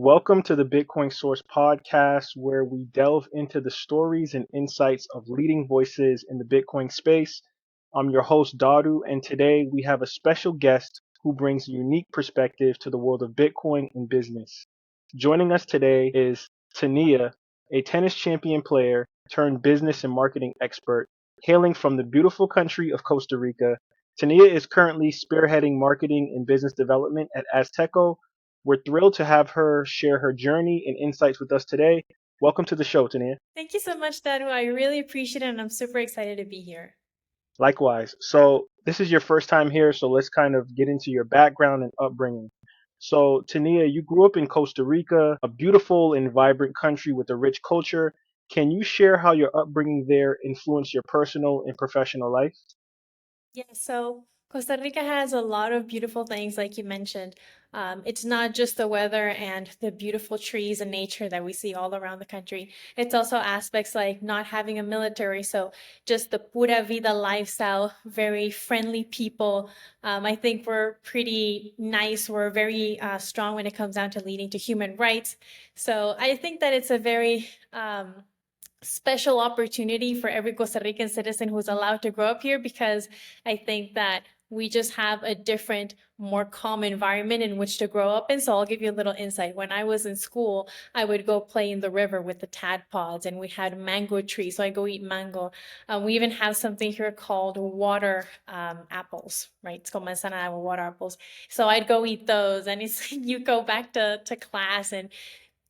Welcome to the Bitcoin Source podcast, where we delve into the stories and insights of leading voices in the Bitcoin space. I'm your host, Daru, and today we have a special guest who brings a unique perspective to the world of Bitcoin and business. Joining us today is Tania, a tennis champion player turned business and marketing expert, hailing from the beautiful country of Costa Rica. Tania is currently spearheading marketing and business development at Azteco. We're thrilled to have her share her journey and insights with us today. Welcome to the show, Tania. Thank you so much, Daru. I really appreciate it, and I'm super excited to be here. Likewise. So, this is your first time here, so let's kind of get into your background and upbringing. So, Tania, you grew up in Costa Rica, a beautiful and vibrant country with a rich culture. Can you share how your upbringing there influenced your personal and professional life? Yeah, so Costa Rica has a lot of beautiful things, like you mentioned. It's not just the weather and the beautiful trees and nature that we see all around the country. It's also aspects like not having a military, so just the pura vida lifestyle, very friendly people. I think we're pretty nice. We're very strong when it comes down to leading to human rights. So I think that it's a very special opportunity for every Costa Rican citizen who's allowed to grow up here, because I think that we just have a different, more calm environment in which to grow up in. So I'll give you a little insight. When I was in school, I would go play in the river with the tadpods, and we had mango trees, so I go eat mango. We even have something here called water apples, right? It's called manzana agua, water apples. So I'd go eat those, and it's you go back to class, and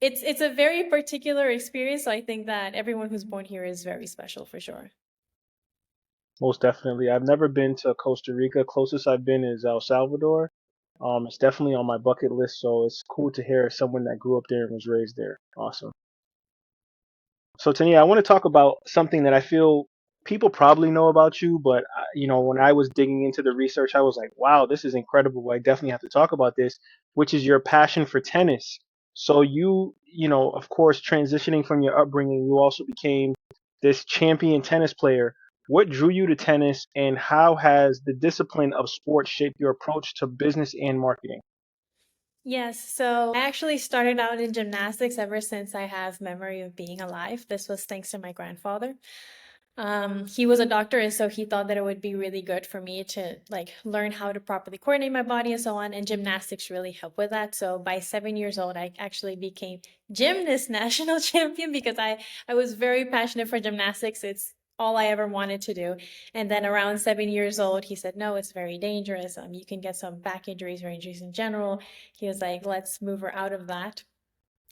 it's a very particular experience. So I think that everyone who's born here is very special for sure. Most definitely. I've never been to Costa Rica. Closest I've been is El Salvador. It's definitely on my bucket list, so it's cool to hear someone that grew up there and was raised there. Awesome. So, Tania, I want to talk about something that I feel people probably know about you, but when I was digging into the research, I was like, wow, this is incredible. I definitely have to talk about this, which is your passion for tennis. So of course, transitioning from your upbringing, you also became this champion tennis player. What drew you to tennis, and how has the discipline of sports shaped your approach to business and marketing? Yes, so I actually started out in gymnastics ever since I have memory of being alive. This was thanks to my grandfather. He was a doctor, and so he thought that it would be really good for me to like learn how to properly coordinate my body and so on. And gymnastics really helped with that. So by 7 years old, I actually became gymnast national champion, because I was very passionate for gymnastics. It's all I ever wanted to do. And then around 7 years old, he said, no, it's very dangerous. You can get some back injuries or injuries in general. He was like, let's move her out of that.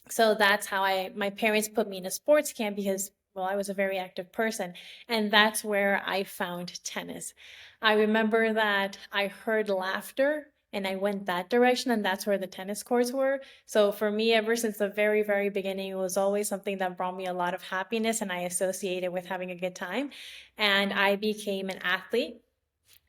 So that's how my parents put me in a sports camp, because, well, I was a very active person. And that's where I found tennis. I remember that I heard laughter and I went that direction, and that's where the tennis courts were. So for me, ever since the very, very beginning, it was always something that brought me a lot of happiness, and I associated with having a good time. And I became an athlete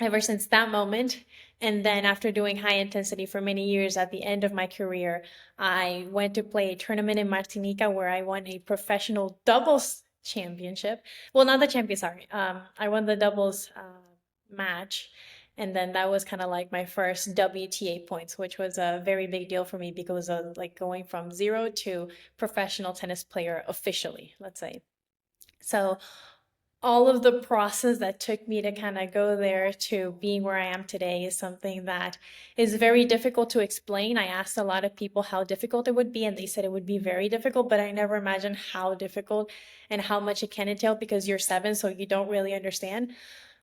ever since that moment. And then after doing high intensity for many years, at the end of my career, I went to play a tournament in Martinica where I won a professional doubles championship. Well, not the champion, sorry. I won the doubles match. And then that was kind of like my first WTA points, which was a very big deal for me, because of like going from zero to professional tennis player officially, let's say. So all of the process that took me to kind of go there to being where I am today is something that is very difficult to explain. I asked a lot of people how difficult it would be, and they said it would be very difficult, but I never imagined how difficult and how much it can entail, because you're 7, so you don't really understand.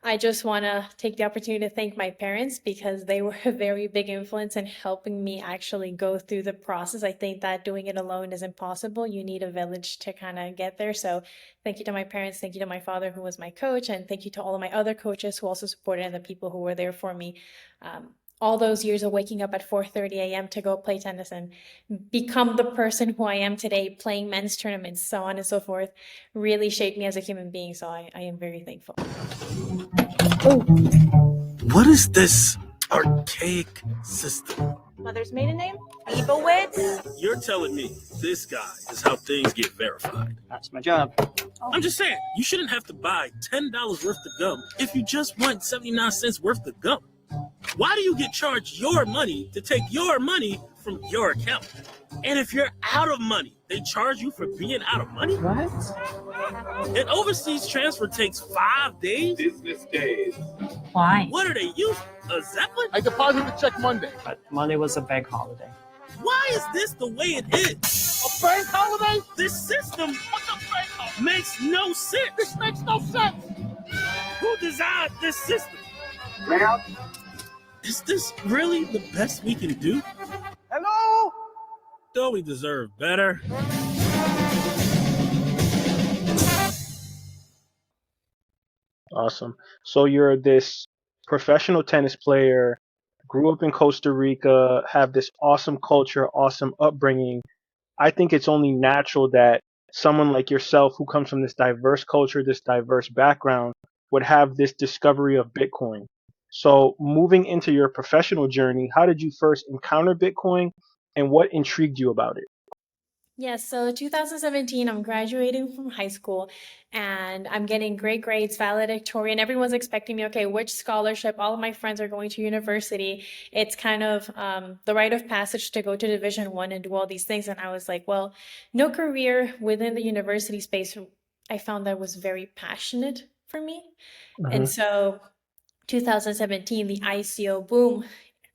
I just want to take the opportunity to thank my parents, because they were a very big influence in helping me actually go through the process. I think that doing it alone is impossible. You need a village to kind of get there. So thank you to my parents, thank you to my father, who was my coach, and thank you to all of my other coaches who also supported, and the people who were there for me. All those years of waking up at 4:30 a.m. to go play tennis and become the person who I am today, playing men's tournaments, so on and so forth, really shaped me as a human being. So I am very thankful. What is this archaic system? Mother's maiden name? Leibowitz? You're telling me this guy is how things get verified. That's my job. I'm just saying, you shouldn't have to buy $10 worth of gum if you just want 79 cents worth of gum. Why do you get charged your money to take your money from your account? And if you're out of money, they charge you for being out of money? What? An overseas transfer takes 5 days? Business days. Why? What are they using? A Zeppelin? I deposited the check Monday. But Monday was a bank holiday. Why is this the way it is? A bank holiday? This system What's a bank holiday? makes no sense. This makes no sense. Who designed this system? Now, Is this really the best we can do? hello? Don't we deserve better? Awesome. So you're this professional tennis player, grew up in Costa Rica, have this awesome culture, awesome upbringing. I think it's only natural that someone like yourself who comes from this diverse culture, this diverse background, would have this discovery of Bitcoin. So moving into your professional journey, how did you first encounter Bitcoin and what intrigued you about it? Yes, so 2017, I'm graduating from high school and I'm getting great grades, valedictorian. Everyone's expecting me, okay, which scholarship? All of my friends are going to university. It's kind of the rite of passage to go to Division 1 and do all these things. And I was like, well, no career within the university space. I found that was very passionate for me. And so 2017, the ICO boom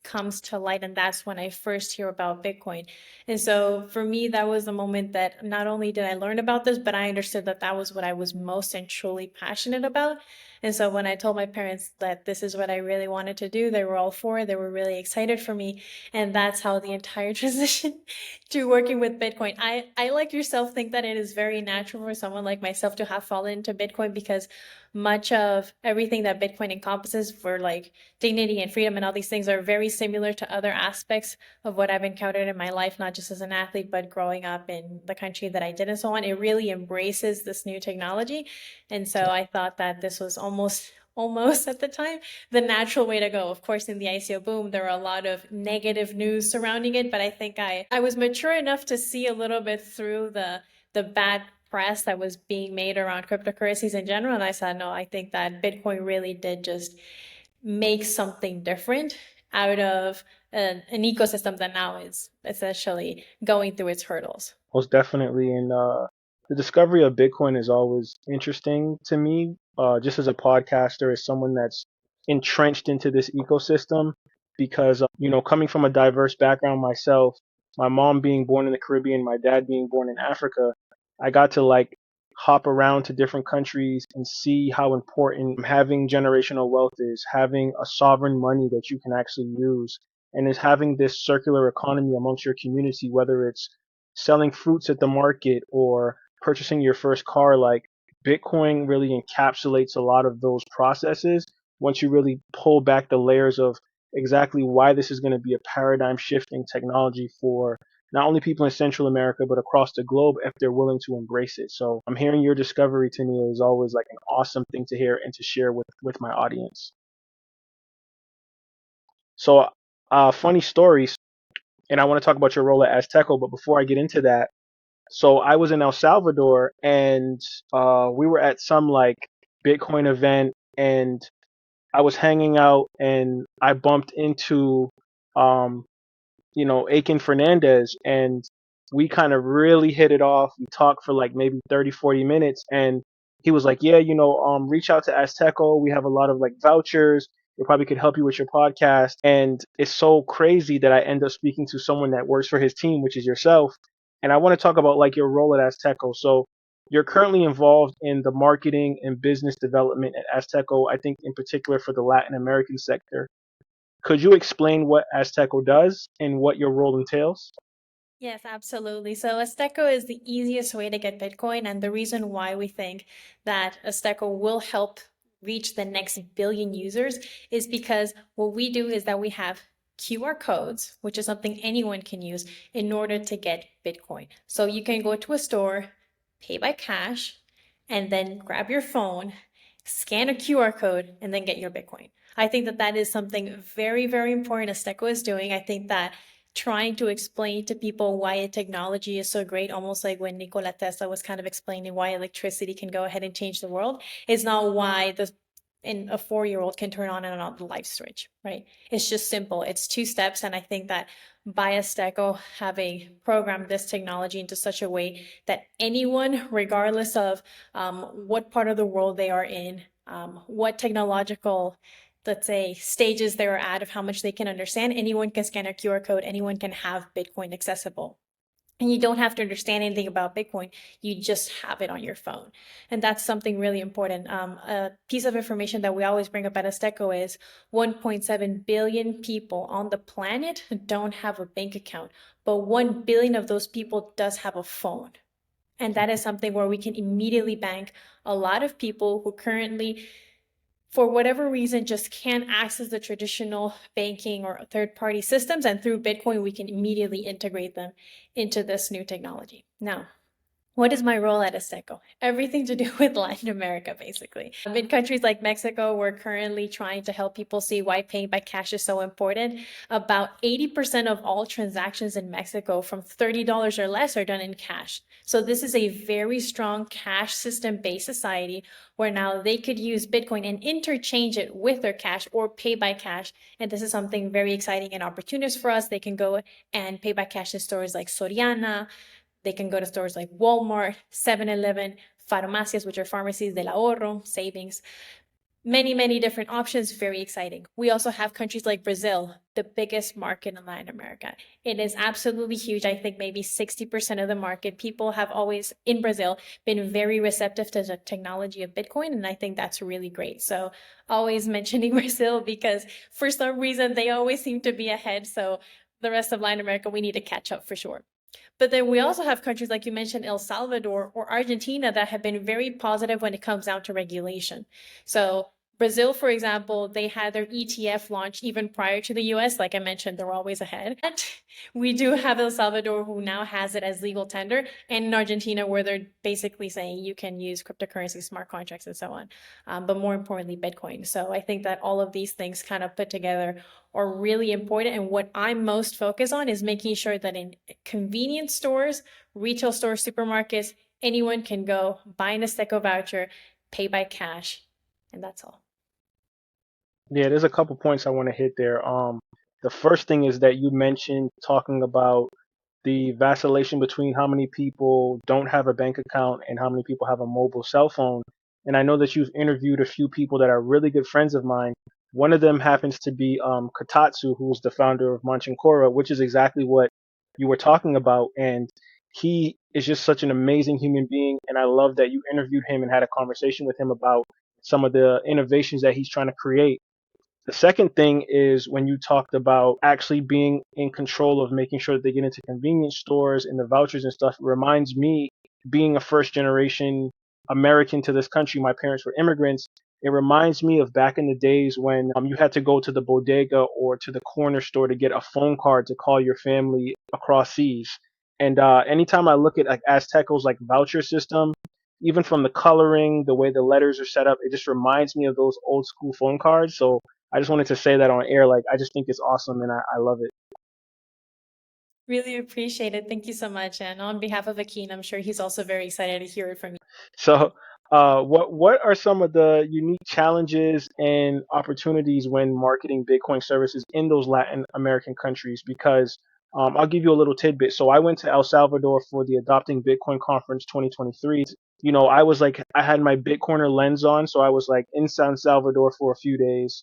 comes to light, and that's when I first hear about Bitcoin. And so for me, that was the moment that not only did I learn about this, but I understood that that was what I was most and truly passionate about. And so when I told my parents that this is what I really wanted to do, they were all for it. They were really excited for me. And that's how the entire transition to working with Bitcoin. I like yourself, think that it is very natural for someone like myself to have fallen into Bitcoin because much of everything that Bitcoin encompasses for like dignity and freedom and all these things are very similar to other aspects of what I've encountered in my life, not just as an athlete, but growing up in the country that I did and so on. It really embraces this new technology. And so I thought that this was almost at the time the natural way to go. Of course, in the ICO boom, there were a lot of negative news surrounding it, but I think I was mature enough to see a little bit through the bad press that was being made around cryptocurrencies in general. And I said, no, I think that Bitcoin really did just make something different out of an ecosystem that now is essentially going through its hurdles. Most definitely. And the discovery of Bitcoin is always interesting to me, just as a podcaster, as someone that's entrenched into this ecosystem, because, coming from a diverse background myself, my mom being born in the Caribbean, my dad being born in Africa, I got to like hop around to different countries and see how important having generational wealth is, having a sovereign money that you can actually use, and is having this circular economy amongst your community, whether it's selling fruits at the market or purchasing your first car. Like Bitcoin really encapsulates a lot of those processes once you really pull back the layers of exactly why this is going to be a paradigm shifting technology for not only people in Central America, but across the globe if they're willing to embrace it. So I'm hearing your discovery, Tania, is always like an awesome thing to hear and to share with my audience. So, funny stories, and I want to talk about your role at Azteco, but before I get into that, so I was in El Salvador and we were at some like Bitcoin event and I was hanging out and I bumped into um, Aiken Fernandez, and we kind of really hit it off. We talked for like maybe 30, 40 minutes, and he was like, yeah, reach out to Azteco. We have a lot of like vouchers. It probably could help you with your podcast. And it's so crazy that I end up speaking to someone that works for his team, which is yourself. And I want to talk about like your role at Azteco. So you're currently involved in the marketing and business development at Azteco, I think in particular for the Latin American sector. Could you explain what Azteco does and what your role entails? Yes, absolutely. So Azteco is the easiest way to get Bitcoin. And the reason why we think that Azteco will help reach the next billion users is because what we do is that we have QR codes, which is something anyone can use in order to get Bitcoin. So you can go to a store, pay by cash, and then grab your phone, scan a QR code, and then get your Bitcoin. I think that that is something very, very important Azteco is doing. I think that trying to explain to people why a technology is so great, almost like when Nikola Tesla was kind of explaining why electricity can go ahead and change the world, is not why the a 4-year-old can turn on and off the light switch, right? It's just simple. It's 2 steps. And I think that by Azteco have a program this technology into such a way that anyone, regardless of what part of the world they are in, what technological, let's say, stages they're at of how much they can understand, anyone can scan a QR code, anyone can have Bitcoin accessible. And you don't have to understand anything about Bitcoin. You just have it on your phone. And that's something really important. A piece of information that we always bring up at Azteco is 1.7 billion people on the planet don't have a bank account, but 1 billion of those people does have a phone. And that is something where we can immediately bank a lot of people who currently, for whatever reason, just can't access the traditional banking or third-party systems. And through Bitcoin, we can immediately integrate them into this new technology. Now, what is my role at Azteco? Everything to do with Latin America, basically. In countries like Mexico, we're currently trying to help people see why paying by cash is so important. About 80% of all transactions in Mexico from $30 or less are done in cash. So this is a very strong cash system-based society where now they could use Bitcoin and interchange it with their cash or pay by cash. And this is something very exciting and opportunist for us. They can go and pay by cash in stores like Soriana. They can go to stores like Walmart, 7-Eleven, farmacias, which are pharmacies del ahorro, savings, many, many different options. Very exciting. We also have countries like Brazil, the biggest market in Latin America. It is absolutely huge. I think maybe 60% of the market. People have always, in Brazil, been very receptive to the technology of Bitcoin, and I think that's really great. So always mentioning Brazil because for some reason they always seem to be ahead. So the rest of Latin America, we need to catch up for sure. But then we also have countries like you mentioned, El Salvador or Argentina, that have been very positive when it comes down to regulation. So Brazil, for example, they had their ETF launch even prior to the US. Like I mentioned, they're always ahead. But we do have El Salvador, who now has it as legal tender, and in Argentina, where they're basically saying you can use cryptocurrency, smart contracts, and so on. But more importantly, Bitcoin. So I think that all of these things kind of put together are really important. And what I'm most focused on is making sure that in convenience stores, retail stores, supermarkets, anyone can go buy an Azteco voucher, pay by cash, and that's all. Yeah, there's a couple points I want to hit there. The first thing is that you mentioned talking about the vacillation between how many people don't have a bank account and how many people have a mobile cell phone. And I know that you've interviewed a few people that are really good friends of mine. One of them happens to be Katatsu, who's the founder of Manchancora, which is exactly what you were talking about. And he is just such an amazing human being. And I love that you interviewed him and had a conversation with him about some of the innovations that he's trying to create. The second thing is when you talked about actually being in control of making sure that they get into convenience stores and the vouchers and stuff. It reminds me, being a first generation American to this country, my parents were immigrants. It reminds me of back in the days when you had to go to the bodega or to the corner store to get a phone card to call your family across seas. And anytime I look at like Azteco's like voucher system, even from the coloring, the way the letters are set up, it just reminds me of those old school phone cards. So I just wanted to say that on air. Like, I just think it's awesome and I love it. Really appreciate it. Thank you so much. And on behalf of Akin, I'm sure he's also very excited to hear it from you. So, what are some of the unique challenges and opportunities when marketing Bitcoin services in those Latin American countries? Because I'll give you a little tidbit. So I went to El Salvador for the Adopting Bitcoin Conference 2023. You know, I had my Bitcoiner lens on, so I was like in San Salvador for a few days.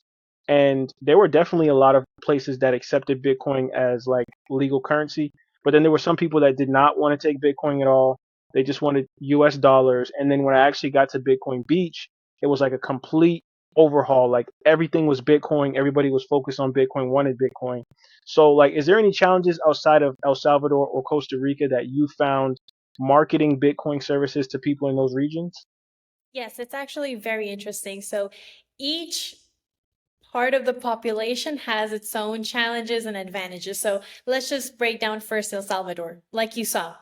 And there were definitely a lot of places that accepted Bitcoin as like legal currency. But then there were some people that did not want to take Bitcoin at all. They just wanted US dollars. And then when I actually got to Bitcoin Beach, it was like a complete overhaul. Like everything was Bitcoin. Everybody was focused on Bitcoin, wanted Bitcoin. So like, is there any challenges outside of El Salvador or Costa Rica that you found marketing Bitcoin services to people in those regions? Yes, it's actually very interesting. So each part of the population has its own challenges and advantages. So let's just break down first El Salvador. Like you saw,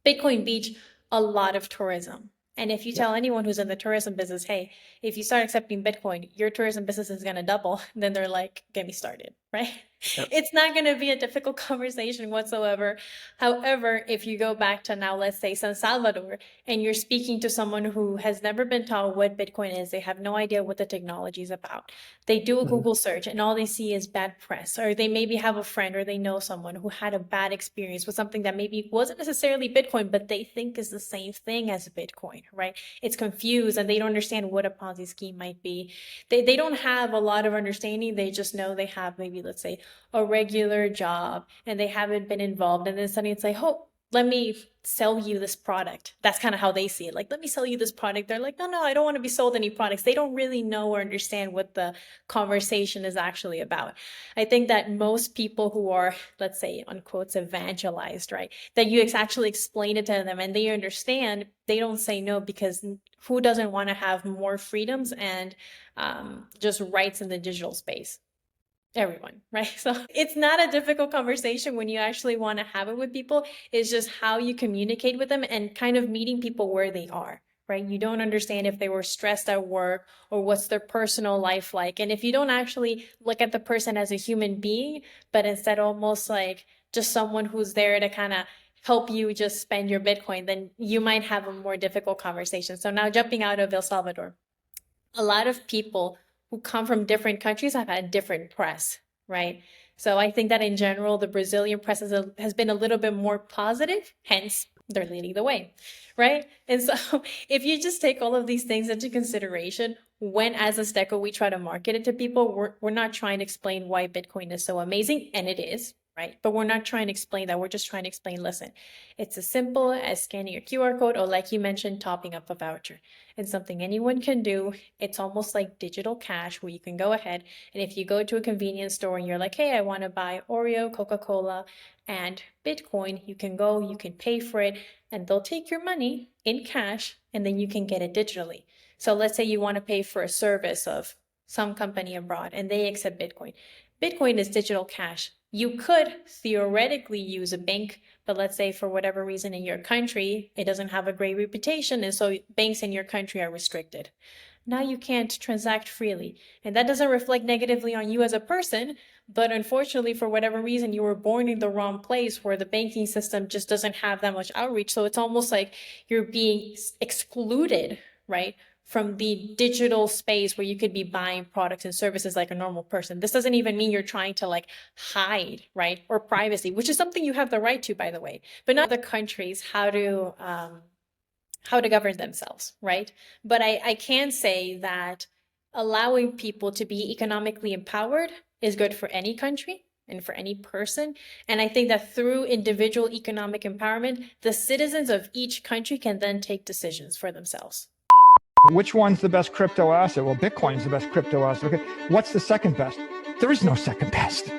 Bitcoin Beach, a lot of tourism. And if you tell anyone who's in the tourism business, hey, if you start accepting Bitcoin, your tourism business is going to double, then they're like, get me started, right? Yep. It's not going to be a difficult conversation whatsoever. However, if you go back to now, let's say San Salvador, and you're speaking to someone who has never been taught what Bitcoin is, they have no idea what the technology is about. They do a Google search and all they see is bad press, or they maybe have a friend or they know someone who had a bad experience with something that maybe wasn't necessarily Bitcoin, but they think is the same thing as Bitcoin, right? It's confused and they don't understand what a Ponzi scheme might be. They don't have a lot of understanding. They just know they have maybe, let's say, a regular job and they haven't been involved. And then suddenly it's like, oh, let me sell you this product. That's kind of how they see it. Like, let me sell you this product. They're like, no, I don't want to be sold any products. They don't really know or understand what the conversation is actually about. I think that most people who are, let's say, unquotes, evangelized, right? That you actually explain it to them and they understand, they don't say no, because who doesn't want to have more freedoms and just rights in the digital space? Everyone, right? So it's not a difficult conversation when you actually want to have it with people. It's just how you communicate with them and kind of meeting people where they are, right? You don't understand if they were stressed at work or what's their personal life like. And if you don't actually look at the person as a human being, but instead almost like just someone who's there to kind of help you just spend your Bitcoin, then you might have a more difficult conversation. So now jumping out of El Salvador, a lot of people who come from different countries have had different press, right? So I think that in general, the Brazilian press has been a little bit more positive, hence they're leading the way, right? And so if you just take all of these things into consideration, when as Azteco we try to market it to people, we're not trying to explain why Bitcoin is so amazing, and it is, right? But we're not trying to explain that. We're just trying to explain, listen, it's as simple as scanning your QR code or, like you mentioned, topping up a voucher. It's something anyone can do. It's almost like digital cash where you can go ahead and if you go to a convenience store and you're like, hey, I want to buy Oreo, Coca-Cola, and Bitcoin, you can go, you can pay for it, and they'll take your money in cash and then you can get it digitally. So let's say you want to pay for a service of some company abroad and they accept Bitcoin. Bitcoin is digital cash. You could theoretically use a bank, but let's say for whatever reason in your country, it doesn't have a great reputation, and so banks in your country are restricted. Now you can't transact freely. And that doesn't reflect negatively on you as a person, but unfortunately, for whatever reason, you were born in the wrong place where the banking system just doesn't have that much outreach. So it's almost like you're being excluded, right, from the digital space where you could be buying products and services like a normal person. This doesn't even mean you're trying to like hide, right? Or privacy, which is something you have the right to, by the way, but not other countries how to govern themselves, right? But I can say that allowing people to be economically empowered is good for any country and for any person. And I think that through individual economic empowerment, the citizens of each country can then take decisions for themselves. Which one's the best crypto asset? Well, Bitcoin's the best crypto asset. Okay. What's the second best? There is no second best.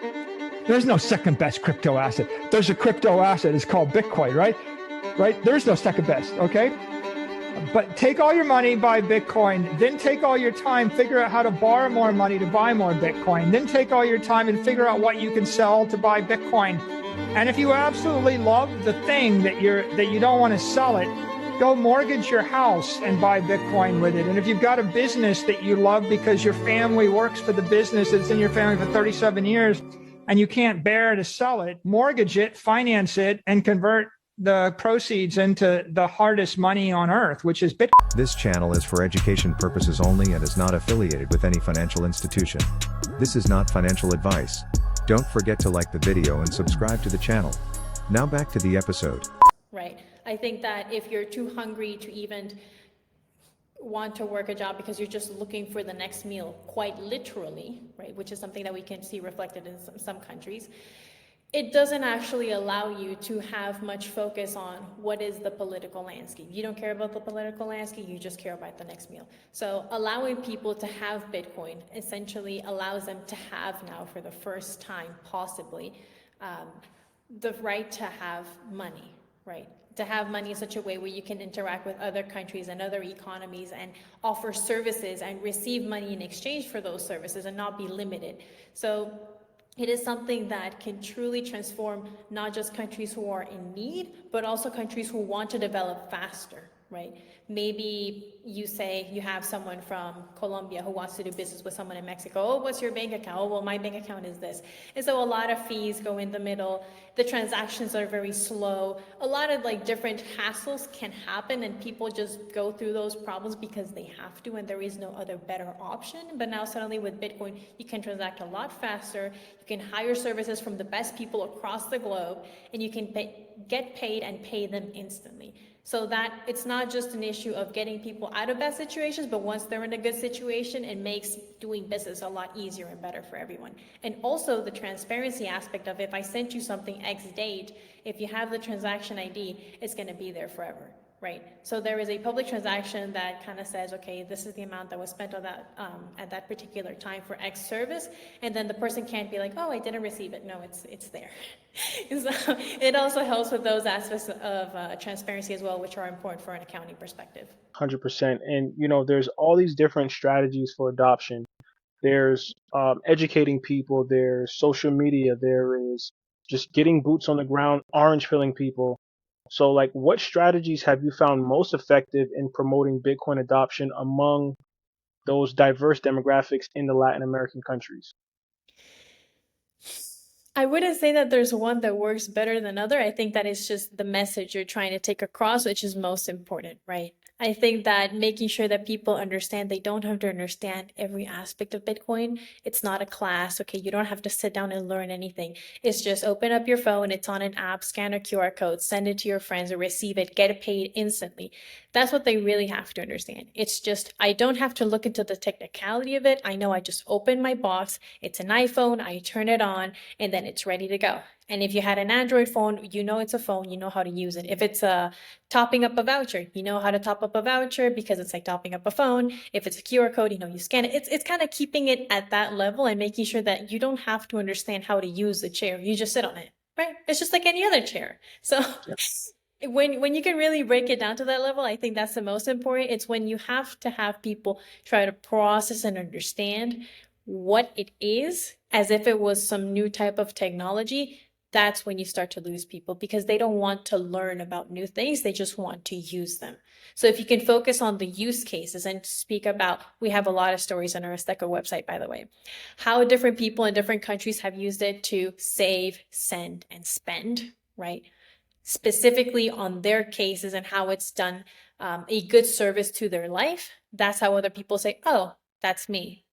There's no second best crypto asset. There's a crypto asset. It's called Bitcoin, right? Right? There's no second best. Okay. But take all your money, buy Bitcoin, then take all your time, figure out how to borrow more money to buy more Bitcoin, then take all your time and figure out what you can sell to buy Bitcoin. And if you absolutely love the thing that you don't want to sell it, go mortgage your house and buy Bitcoin with it. And if you've got a business that you love because your family works for the business that's in your family for 37 years and you can't bear to sell it, mortgage it, finance it, and convert the proceeds into the hardest money on earth, which is Bitcoin. This channel is for education purposes only and is not affiliated with any financial institution. This is not financial advice. Don't forget to like the video and subscribe to the channel. Now back to the episode. Right. I think that if you're too hungry to even want to work a job because you're just looking for the next meal, quite literally, right, which is something that we can see reflected in some countries, it doesn't actually allow you to have much focus on what is the political landscape. You don't care about the political landscape, you just care about the next meal. So allowing people to have Bitcoin essentially allows them to have now for the first time possibly the right to have money, right? To have money in such a way where you can interact with other countries and other economies and offer services and receive money in exchange for those services and not be limited. So it is something that can truly transform not just countries who are in need, but also countries who want to develop faster, right? Maybe you say you have someone from Colombia who wants to do business with someone in Mexico. Oh, what's your bank account? Oh, well, my bank account is this. And so a lot of fees go in the middle. The transactions are very slow. A lot of like different hassles can happen, and people just go through those problems because they have to, and there is no other better option. But now suddenly with Bitcoin, you can transact a lot faster. You can hire services from the best people across the globe, and you can get paid and pay them instantly. So that it's not just an issue of getting people out of bad situations, but once they're in a good situation, it makes doing business a lot easier and better for everyone. And also the transparency aspect of if I sent you something X date, if you have the transaction ID, it's going to be there forever, right? So there is a public transaction that kind of says, okay, this is the amount that was spent on that at that particular time for X service, and then the person can't be like, oh, I didn't receive it. No, it's there. So it also helps with those aspects of transparency as well, which are important for an accounting perspective. 100%. And, there's all these different strategies for adoption. There's educating people, there's social media, there is just getting boots on the ground, orange filling people. So, like, what strategies have you found most effective in promoting Bitcoin adoption among those diverse demographics in the Latin American countries? I wouldn't say that there's one that works better than other. I think that it's just the message you're trying to take across, which is most important, right? I think that making sure that people understand they don't have to understand every aspect of Bitcoin. It's not a class, okay? You don't have to sit down and learn anything. It's just open up your phone, it's on an app, scan a QR code, send it to your friends or receive it, get it paid instantly. That's what they really have to understand. It's just, I don't have to look into the technicality of it. I know I just open my box, it's an iPhone, I turn it on, and then it's ready to go. And if you had an Android phone, you know it's a phone, you know how to use it. If it's topping up a voucher, you know how to top up a voucher because it's like topping up a phone. If it's a QR code, you know, you scan it. It's kind of keeping it at that level and making sure that you don't have to understand how to use the chair. You just sit on it, right? It's just like any other chair. So when you can really break it down to that level, I think that's the most important. It's when you have to have people try to process and understand what it is as if it was some new type of technology. That's when you start to lose people because they don't want to learn about new things. They just want to use them. So if you can focus on the use cases and speak about, we have a lot of stories on our Azteco website, by the way, how different people in different countries have used it to save, send, and spend, right? Specifically on their cases and how it's done a good service to their life. That's how other people say, oh, that's me.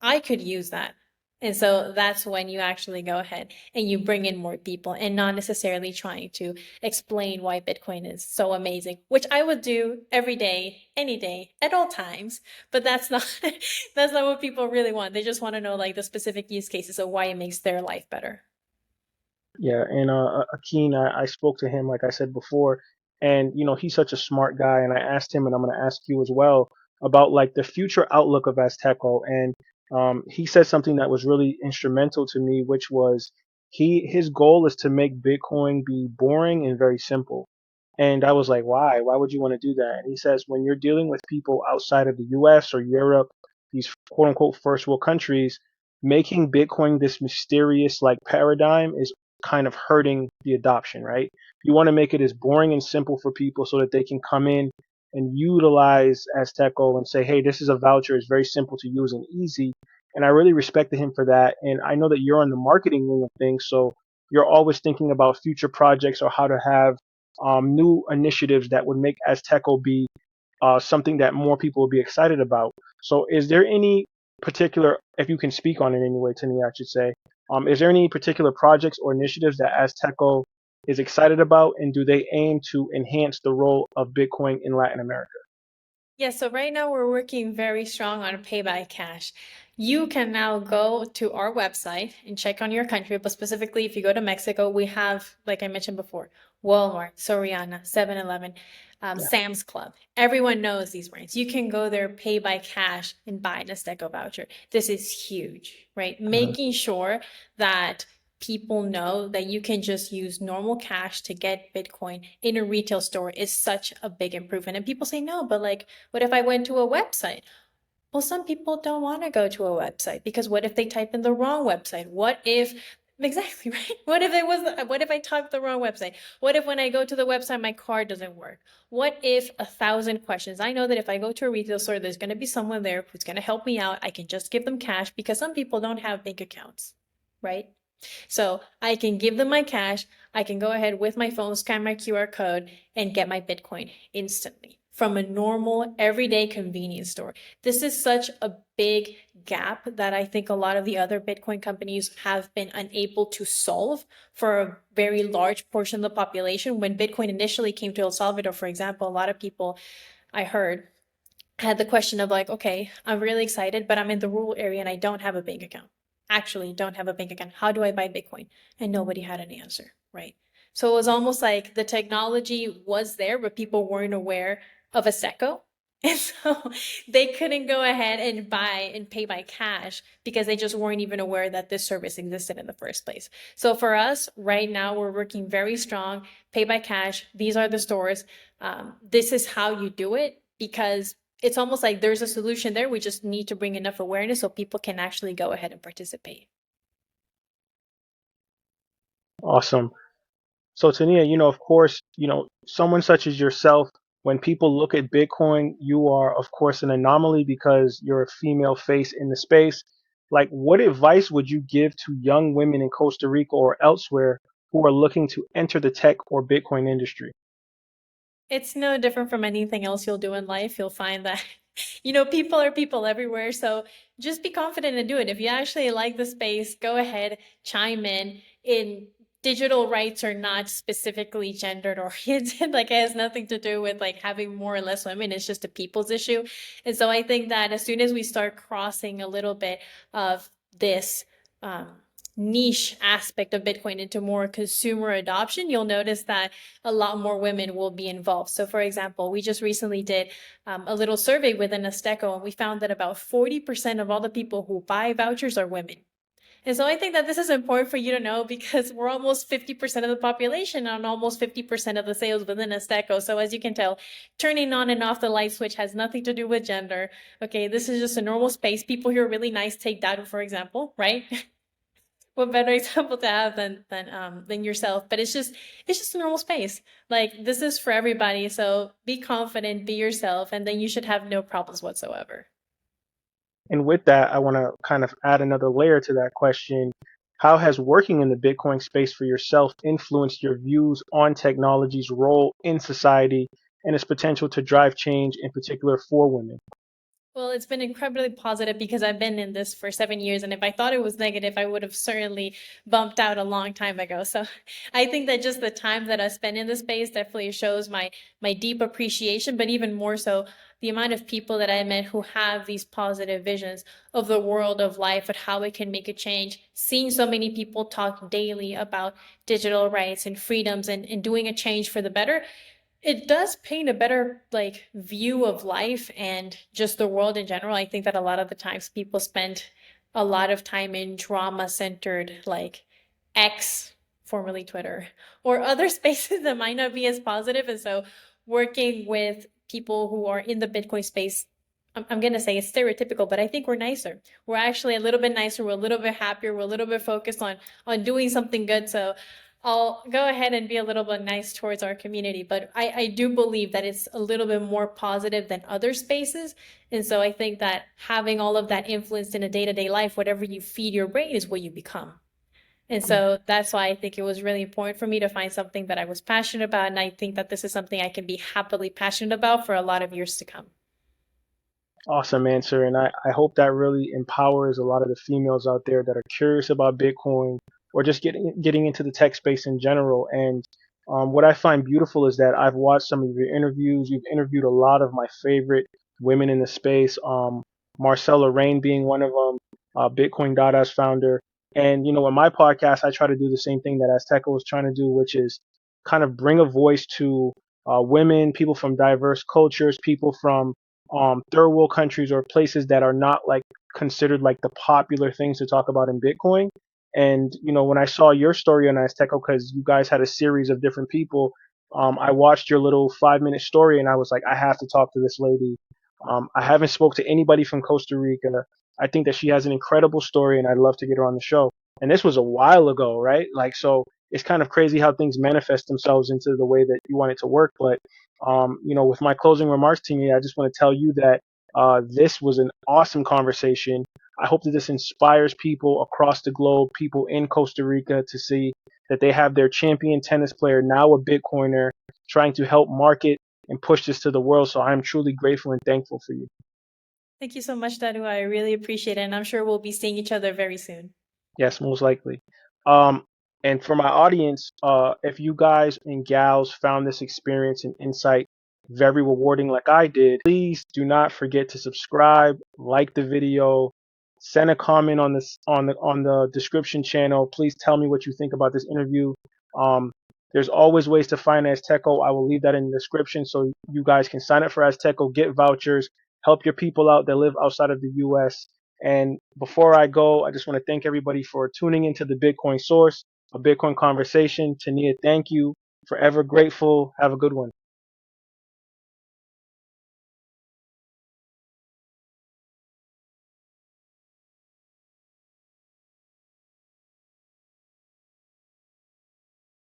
I could use that. And so that's when you actually go ahead and you bring in more people and not necessarily trying to explain why Bitcoin is so amazing, which I would do every day, any day, at all times. But that's not that's not what people really want. They just want to know like the specific use cases of why it makes their life better. Yeah, and Akin, I spoke to him like I said before, and he's such a smart guy, and I asked him, and I'm going to ask you as well about like the future outlook of Azteco, and he said something that was really instrumental to me, which was his goal is to make Bitcoin be boring and very simple. And I was like, why? Why would you want to do that? And he says, when you're dealing with people outside of the U.S. or Europe, these quote unquote first world countries, making Bitcoin this mysterious like paradigm is kind of hurting the adoption, right? You want to make it as boring and simple for people so that they can come in and utilize Azteco and say, hey, this is a voucher. It's very simple to use and easy. And I really respected him for that. And I know that you're on the marketing wing of things, so you're always thinking about future projects or how to have new initiatives that would make Azteco be something that more people would be excited about. So is there any particular, if you can speak on it anyway, Tania, I should say, is there any particular projects or initiatives that Azteco is excited about, and do they aim to enhance the role of Bitcoin in Latin America? Yeah, so right now we're working very strong on pay by cash. You can now go to our website and check on your country, but specifically if you go to Mexico, we have, like I mentioned before, Walmart, Soriana, 7-Eleven, Sam's Club. Everyone knows these brands. You can go there, pay by cash, and buy an Azteco voucher. This is huge, right? Making sure that people know that you can just use normal cash to get Bitcoin in a retail store is such a big improvement. And people say, no, but like, what if I went to a website? Well, some people don't want to go to a website because what if they type in the wrong website? What if Exactly, right? What if I type the wrong website? What if when I go to the website, my card doesn't work? What if 1,000 questions? I know that if I go to a retail store, there's going to be someone there who's going to help me out. I can just give them cash because some people don't have bank accounts, right? So I can give them my cash. I can go ahead with my phone, scan my QR code, and get my Bitcoin instantly from a normal, everyday convenience store. This is such a big gap that I think a lot of the other Bitcoin companies have been unable to solve for a very large portion of the population. When Bitcoin initially came to El Salvador, for example, a lot of people I heard had the question of like, okay, I'm really excited, but I'm in the rural area and I don't have a bank account. Actually, don't have a bank account. How do I buy Bitcoin? And nobody had an answer, right? So it was almost like the technology was there, but people weren't aware of Azteco. And so they couldn't go ahead and buy and pay by cash because they just weren't even aware that this service existed in the first place. So for us, right now, we're working very strong, pay by cash. These are the stores. This is how you do it because it's almost like there's a solution there. We just need to bring enough awareness so people can actually go ahead and participate. Awesome. So Tania, of course, someone such as yourself, when people look at Bitcoin, you are, of course, an anomaly because you're a female face in the space. Like, what advice would you give to young women in Costa Rica or elsewhere who are looking to enter the tech or Bitcoin industry? It's no different from anything else you'll do in life. You'll find that, people are people everywhere. So just be confident and do it. If you actually like the space, go ahead, chime in. Digital rights are not specifically gendered oriented. Like it has nothing to do with like having more or less women. It's just a people's issue. And so I think that as soon as we start crossing a little bit of this, niche aspect of Bitcoin into more consumer adoption, you'll notice that a lot more women will be involved. So for example, we just recently did a little survey within Azteco, and we found that about 40% of all the people who buy vouchers are women. And so I think that this is important for you to know because we're almost 50% of the population and almost 50% of the sales within Azteco. So as you can tell, turning on and off the light switch has nothing to do with gender. Okay, this is just a normal space. People here are really nice. Take that, for example, right? What better example to have than yourself? But it's just a normal space. Like this is for everybody. So be confident, be yourself, and then you should have no problems whatsoever. And with that, I want to kind of add another layer to that question. How has working in the Bitcoin space for yourself influenced your views on technology's role in society and its potential to drive change, in particular for women? Well, it's been incredibly positive because I've been in this for 7 years, and if I thought it was negative, I would have certainly bumped out a long time ago. So I think that just the time that I spent in this space definitely shows my deep appreciation, but even more so, the amount of people that I met who have these positive visions of the world of life and how it can make a change. Seeing so many people talk daily about digital rights and freedoms and doing a change for the better, it does paint a better like view of life and just the world in general. I think that a lot of the times people spend a lot of time in drama centered like X, formerly Twitter, or other spaces that might not be as positive. And so working with people who are in the Bitcoin space, I'm going to say it's stereotypical, but I think we're nicer. We're actually a little bit nicer. We're a little bit happier. We're a little bit focused on doing something good. So I'll go ahead and be a little bit nice towards our community, but I do believe that it's a little bit more positive than other spaces. And so I think that having all of that influence in a day-to-day life, whatever you feed your brain is what you become. And so that's why I think it was really important for me to find something that I was passionate about. And I think that this is something I can be happily passionate about for a lot of years to come. Awesome answer. And I hope that really empowers a lot of the females out there that are curious about Bitcoin or just getting into the tech space in general. And what I find beautiful is that I've watched some of your interviews. You've interviewed a lot of my favorite women in the space, Marcella Rain being one of them, Bitcoin.us founder. And, in my podcast, I try to do the same thing that Azteco is trying to do, which is kind of bring a voice to women, people from diverse cultures, people from third world countries or places that are not like considered like the popular things to talk about in Bitcoin. And when I saw your story on Azteco, because you guys had a series of different people, I watched your little 5-minute story and I was like, I have to talk to this lady. I haven't spoke to anybody from Costa Rica. I think that she has an incredible story and I'd love to get her on the show. And this was a while ago, right? Like, so it's kind of crazy how things manifest themselves into the way that you want it to work. But, with my closing remarks, Tina, I just want to tell you that this was an awesome conversation. I hope that this inspires people across the globe, people in Costa Rica, to see that they have their champion tennis player, now a Bitcoiner, trying to help market and push this to the world. So I'm truly grateful and thankful for you. Thank you so much, Dadu. I really appreciate it. And I'm sure we'll be seeing each other very soon. Yes, most likely. Um, and for my audience, if you guys and gals found this experience and insight very rewarding like I did, please do not forget to subscribe, like the video, send a comment on this on the description channel. Please tell me what you think about this interview. Um, there's always ways to find Azteco. I will leave that in the description so you guys can sign up for Azteco, get vouchers, help your people out that live outside of the U.S. And before I go, I just want to thank everybody for tuning into the Bitcoin Source, a Bitcoin conversation. Tania, thank you. Forever grateful. Have a good one.